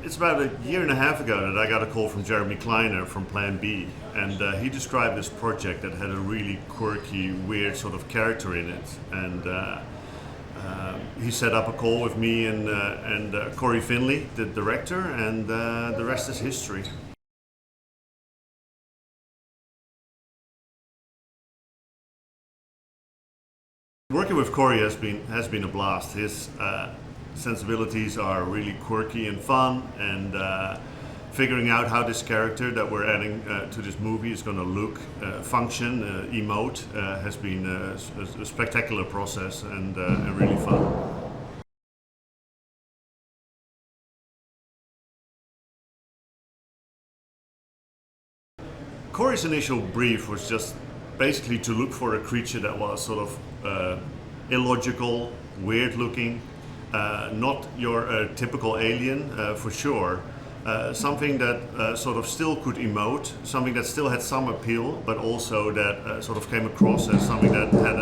It's about a year and a half ago that I got a call from Jeremy Kleiner from Plan B, and he described this project that had a really quirky, weird sort of character in it. And he set up a call with me and Cory, Finley, the director, and the rest is history. Working with Cory has been a blast. His sensibilities are really quirky and fun, and figuring out how this character that we're adding to this movie is going to look, function, emote has been a spectacular process and really fun. Cory's initial brief was just basically to look for a creature that was sort of illogical, weird looking, not your typical alien for sure. Something that sort of still could emote, something that still had some appeal, but also that sort of came across as something that had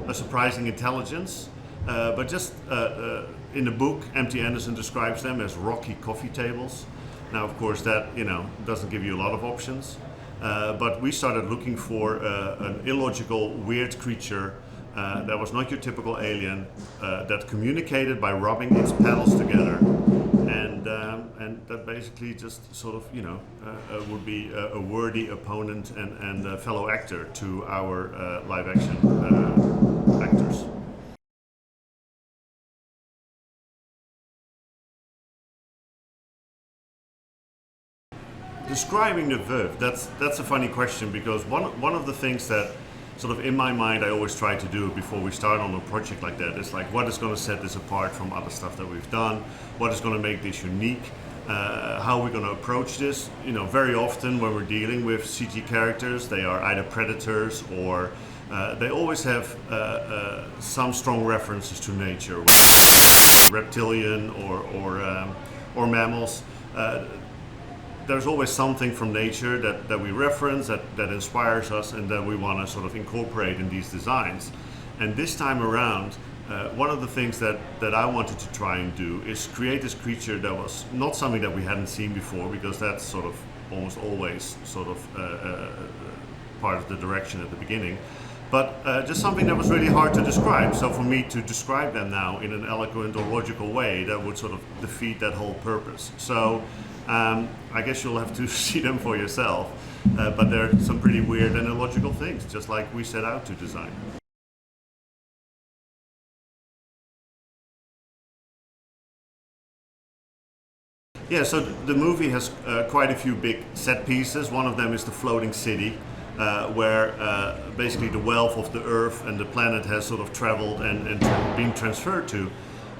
a surprising intelligence. But just in the book, M.T. Anderson describes them as rocky coffee tables. Now, of course, that doesn't give you a lot of options. But we started looking for an illogical, weird creature that was not your typical alien, that communicated by rubbing its paddles together, and that basically just sort of would be a worthy opponent and a fellow actor to our live action actors. Describing the Vuvv, that's a funny question, because one of the things that sort of in my mind I always try to do before we start on a project like that is like, what is going to set this apart from other stuff that we've done? What is going to make this unique? How are we going to approach this? Very often when we're dealing with CG characters, they are either predators or they always have some strong references to nature, reptilian or mammals. There's always something from nature that we reference, that inspires us, and that we want to sort of incorporate in these designs. And this time around, one of the things that I wanted to try and do is create this creature that was not something that we hadn't seen before, because that's sort of almost always sort of part of the direction at the beginning, but just something that was really hard to describe. So for me to describe them now in an eloquent or logical way, that would sort of defeat that whole purpose. So I guess you'll have to see them for yourself, but they're some pretty weird and illogical things, just like we set out to design. Yeah, so the movie has quite a few big set pieces. One of them is the floating city, where basically the wealth of the Earth and the planet has sort of traveled and been transferred to.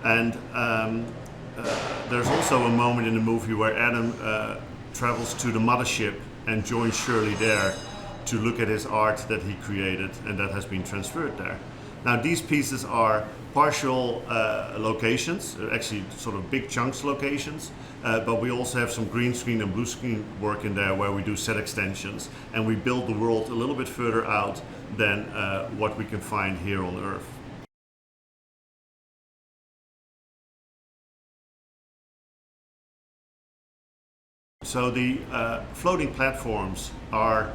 And there's also a moment in the movie where Adam travels to the mothership and joins Shirley there to look at his art that he created and that has been transferred there. Now, these pieces are partial locations, actually sort of big chunks locations, but we also have some green screen and blue screen work in there where we do set extensions and we build the world a little bit further out than what we can find here on Earth. So the floating platforms are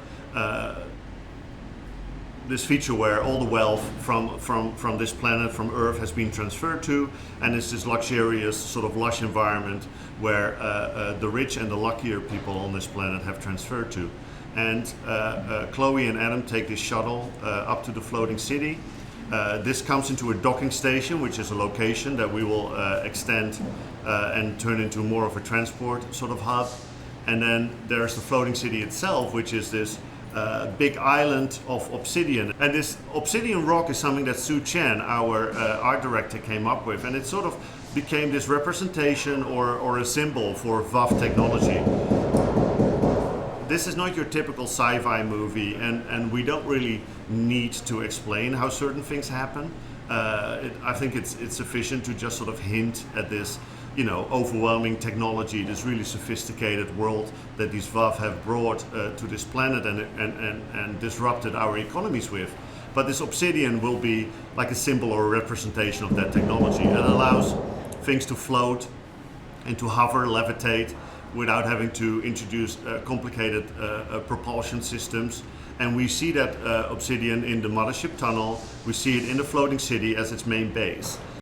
this feature where all the wealth from this planet, from Earth, has been transferred to, and it's this luxurious, sort of lush environment where the rich and the luckier people on this planet have transferred to. And Chloe and Adam take this shuttle up to the floating city. This comes into a docking station, which is a location that we will extend and turn into more of a transport sort of hub. And then there's the floating city itself, which is this big island of obsidian. And this obsidian rock is something that Sue Chen, our art director, came up with. And it sort of became this representation or a symbol for Vuvv technology. This is not your typical sci-fi movie, and we don't really need to explain how certain things happen. I think it's sufficient to just sort of hint at this overwhelming technology, this really sophisticated world that these Vuvv have brought to this planet and disrupted our economies with. But this obsidian will be like a symbol or a representation of that technology. It allows things to float and to hover, levitate, without having to introduce complicated propulsion systems. And we see that Obsidian in the mothership tunnel, we see it in the floating city as its main base.